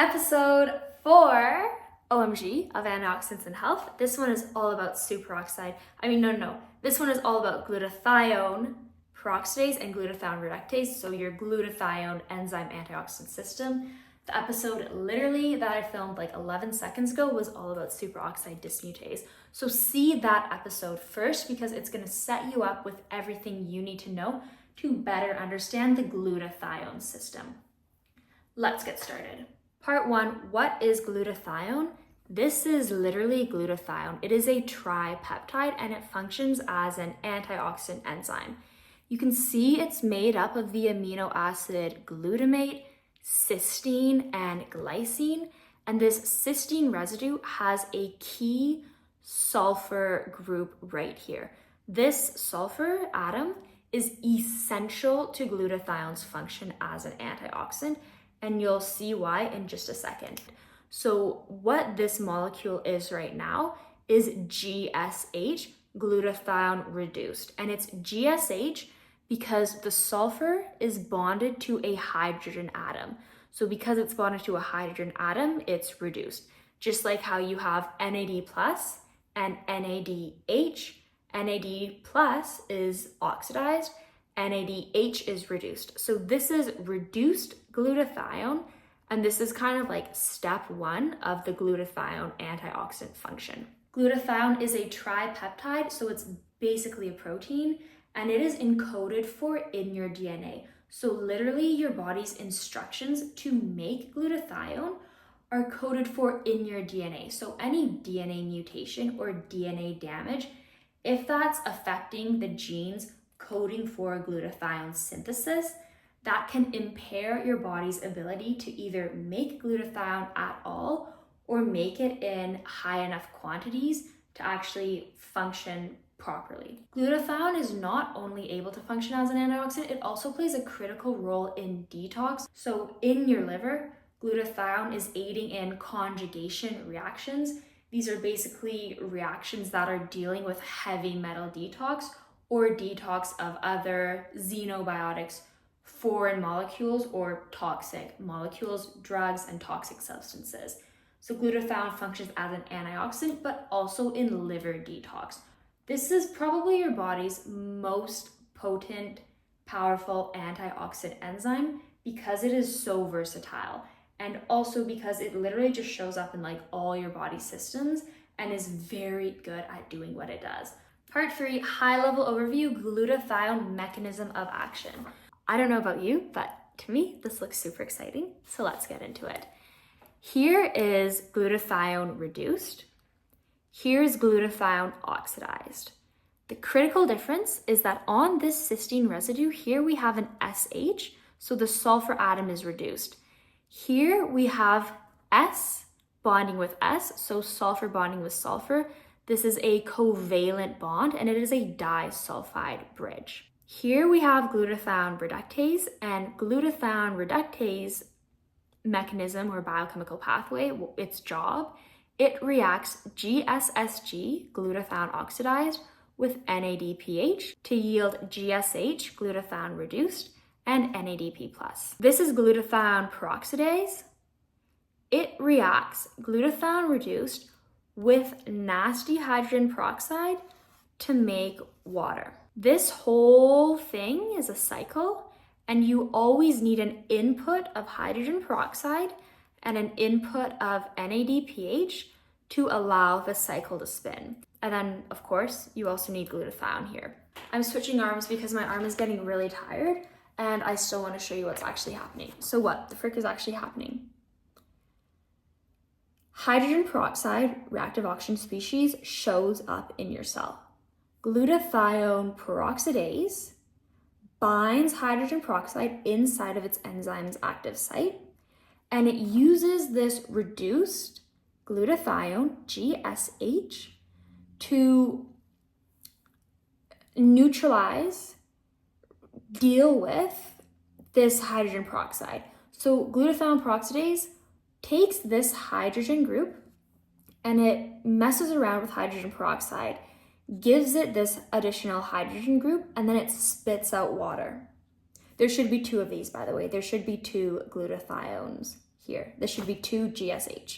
Episode 4, OMG, of Antioxidants and Health. This one is all about This one is all about glutathione peroxidase and glutathione reductase, so your glutathione enzyme antioxidant system. The episode literally that I filmed like 11 seconds ago was all about superoxide dismutase. So see that episode first because it's going to set you up with everything you need to know to better understand the glutathione system. Let's get started. Part 1, what is glutathione? This is literally glutathione. It is a tripeptide and it functions as an antioxidant enzyme. You can see it's made up of the amino acid glutamate, cysteine, and glycine. And this cysteine residue has a key sulfur group right here. This sulfur atom is essential to glutathione's function as an antioxidant, and you'll see why in just a second. So what this molecule is right now is GSH, glutathione reduced. And it's GSH because the sulfur is bonded to a hydrogen atom. So because it's bonded to a hydrogen atom, it's reduced. Just like how you have NAD plus and NADH. NAD plus is oxidized, NADH is reduced. So this is reduced glutathione, and this is kind of like step 1 of the glutathione antioxidant function. Glutathione is a tripeptide, so it's basically a protein, and it is encoded for in your DNA. So literally your body's instructions to make glutathione are coded for in your DNA. So any DNA mutation or DNA damage, if that's affecting the genes coding for glutathione synthesis, that can impair your body's ability to either make glutathione at all or make it in high enough quantities to actually function properly. Glutathione is not only able to function as an antioxidant, it also plays a critical role in detox. So in your liver, glutathione is aiding in conjugation reactions. These are basically reactions that are dealing with heavy metal detox or detox of other xenobiotics, foreign molecules, or toxic molecules, drugs, and toxic substances. So glutathione functions as an antioxidant, but also in liver detox. This is probably your body's most potent, powerful antioxidant enzyme because it is so versatile. And also because it literally just shows up in like all your body systems and is very good at doing what it does. Part 3, high-level overview, glutathione mechanism of action. I don't know about you, but to me, this looks super exciting. So let's get into it. Here is glutathione reduced. Here's glutathione oxidized. The critical difference is that on this cysteine residue, here we have an SH, so the sulfur atom is reduced. Here we have S bonding with S, so sulfur bonding with sulfur. This is a covalent bond and it is a disulfide bridge. Here we have glutathione reductase, and glutathione reductase mechanism or biochemical pathway, its job, it reacts GSSG, glutathione oxidized, with NADPH to yield GSH, glutathione reduced, and NADP+. This is glutathione peroxidase. It reacts glutathione reduced with nasty hydrogen peroxide to make water. This whole thing is a cycle, and you always need an input of hydrogen peroxide and an input of NADPH to allow the cycle to spin. And then, of course, you also need glutathione here. I'm switching arms because my arm is getting really tired, and I still want to show you what's actually happening. So what the frick is actually happening? Hydrogen peroxide, reactive oxygen species, shows up in your cell. Glutathione peroxidase binds hydrogen peroxide inside of its enzyme's active site, and it uses this reduced glutathione, GSH, to neutralize, deal with this hydrogen peroxide. So glutathione peroxidase takes this hydrogen group and it messes around with hydrogen peroxide, gives it this additional hydrogen group, and then it spits out water. There should be 2 of these, by the way. There should be 2 glutathiones here. This should be 2-GSH.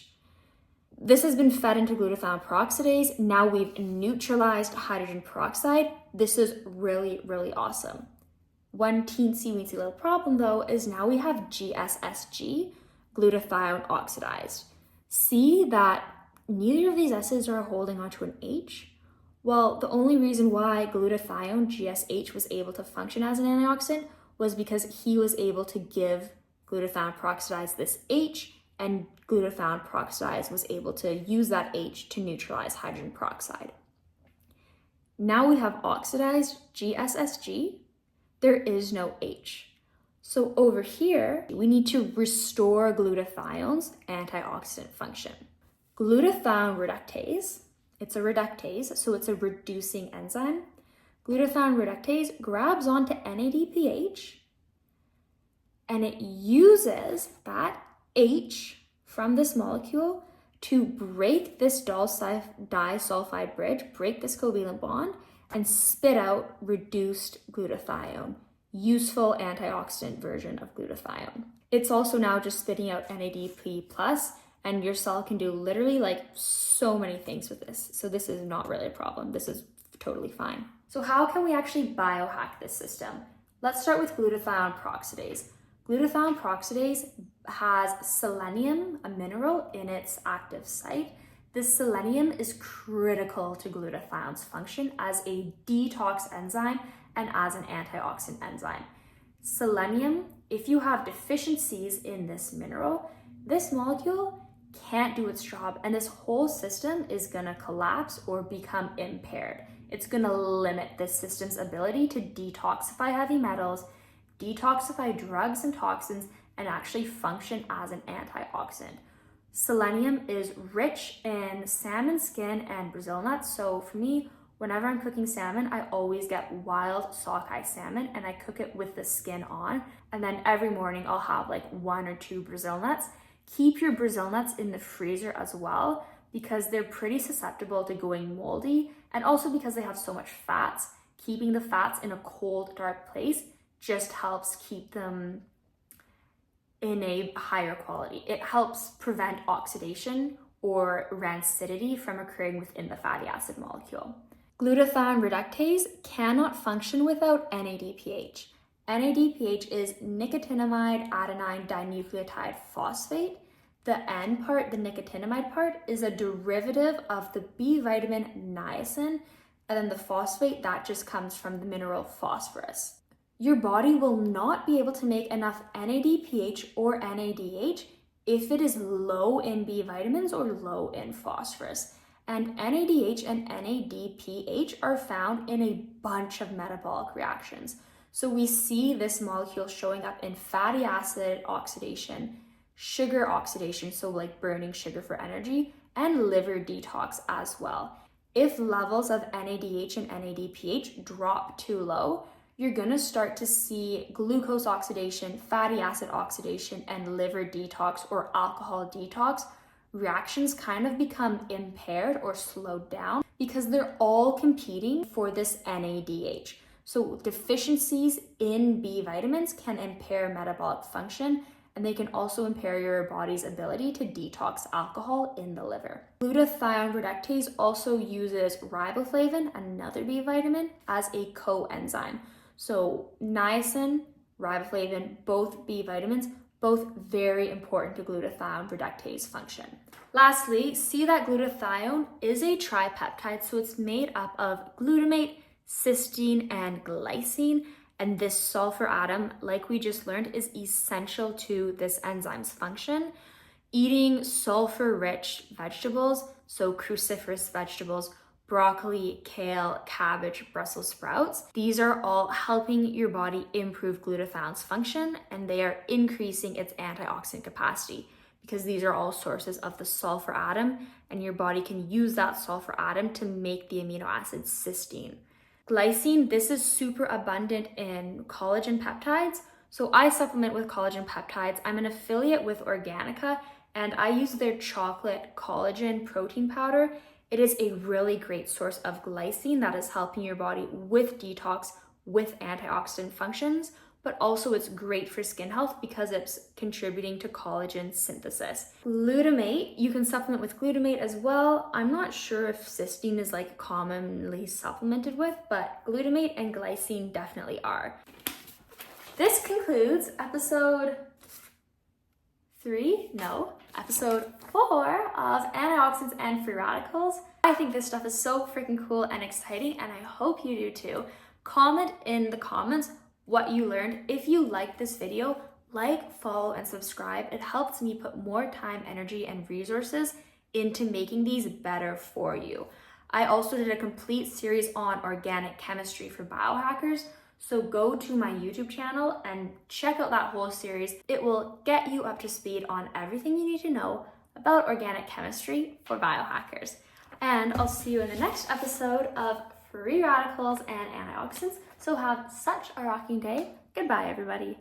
This has been fed into glutathione peroxidase. Now we've neutralized hydrogen peroxide. This is really, really awesome. One teensy weensy little problem though is now we have GSSG, glutathione oxidized. See that neither of these S's are holding onto an H? Well, the only reason why glutathione GSH was able to function as an antioxidant was because he was able to give glutathione peroxidase this H, and glutathione peroxidase was able to use that H to neutralize hydrogen peroxide. Now we have oxidized GSSG. There is no H. So over here, we need to restore glutathione's antioxidant function. Glutathione reductase, it's a reductase, so it's a reducing enzyme. Glutathione reductase grabs onto NADPH and it uses that H from this molecule to break this disulfide bridge, break this covalent bond, and spit out reduced glutathione, useful antioxidant version of glutathione. It's also now just spitting out NADP+, and your cell can do literally like so many things with this. So this is not really a problem. This is totally fine. So how can we actually biohack this system? Let's start with glutathione peroxidase. Glutathione peroxidase has selenium, a mineral, in its active site. This selenium is critical to glutathione's function as a detox enzyme and as an antioxidant enzyme. Selenium, if you have deficiencies in this mineral, this molecule can't do its job and this whole system is gonna collapse or become impaired. It's gonna limit this system's ability to detoxify heavy metals, detoxify drugs and toxins, and actually function as an antioxidant. Selenium is rich in salmon skin and Brazil nuts. So for me, whenever I'm cooking salmon, I always get wild sockeye salmon and I cook it with the skin on. And then every morning I'll have like 1 or 2 Brazil nuts. Keep your Brazil nuts in the freezer as well because they're pretty susceptible to going moldy, and also because they have so much fats. Keeping the fats in a cold, dark place just helps keep them in a higher quality. It helps prevent oxidation or rancidity from occurring within the fatty acid molecule. Glutathione reductase cannot function without NADPH. NADPH is nicotinamide adenine dinucleotide phosphate. The N part, the nicotinamide part, is a derivative of the B vitamin niacin, and then the phosphate, that just comes from the mineral phosphorus. Your body will not be able to make enough NADPH or NADH if it is low in B vitamins or low in phosphorus. And NADH and NADPH are found in a bunch of metabolic reactions. So we see this molecule showing up in fatty acid oxidation, sugar oxidation, so like burning sugar for energy, and liver detox as well. If levels of NADH and NADPH drop too low, you're gonna start to see glucose oxidation, fatty acid oxidation, and liver detox or alcohol detox reactions kind of become impaired or slowed down because they're all competing for this NADH. So deficiencies in B vitamins can impair metabolic function, and they can also impair your body's ability to detox alcohol in the liver. Glutathione reductase also uses riboflavin, another B vitamin, as a coenzyme. So niacin, riboflavin, both B vitamins, both very important to glutathione reductase function. Lastly, see that glutathione is a tripeptide, so it's made up of glutamate, cysteine, and glycine. And this sulfur atom, like we just learned, is essential to this enzyme's function. Eating sulfur-rich vegetables, so cruciferous vegetables, broccoli, kale, cabbage, Brussels sprouts, these are all helping your body improve glutathione's function, and they are increasing its antioxidant capacity because these are all sources of the sulfur atom, and your body can use that sulfur atom to make the amino acid cysteine. Glycine, this is super abundant in collagen peptides. So I supplement with collagen peptides. I'm an affiliate with Organica, and I use their chocolate collagen protein powder. It is a really great source of glycine that is helping your body with detox, with antioxidant functions, but also it's great for skin health because it's contributing to collagen synthesis. Glutamate, you can supplement with glutamate as well. I'm not sure if cysteine is like commonly supplemented with, but glutamate and glycine definitely are. This concludes episode 4 of Antioxidants and Free Radicals. I think this stuff is so freaking cool and exciting, and I hope you do too. Comment in the comments what you learned. If you like this video, like, follow, and subscribe. It helps me put more time, energy, and resources into making these better for you. I also did a complete series on organic chemistry for biohackers, so go to my YouTube channel and check out that whole series. It will get you up to speed on everything you need to know about organic chemistry for biohackers. And I'll see you in the next episode of Free Radicals and Antioxidants. So have such a rocking day. Goodbye, everybody.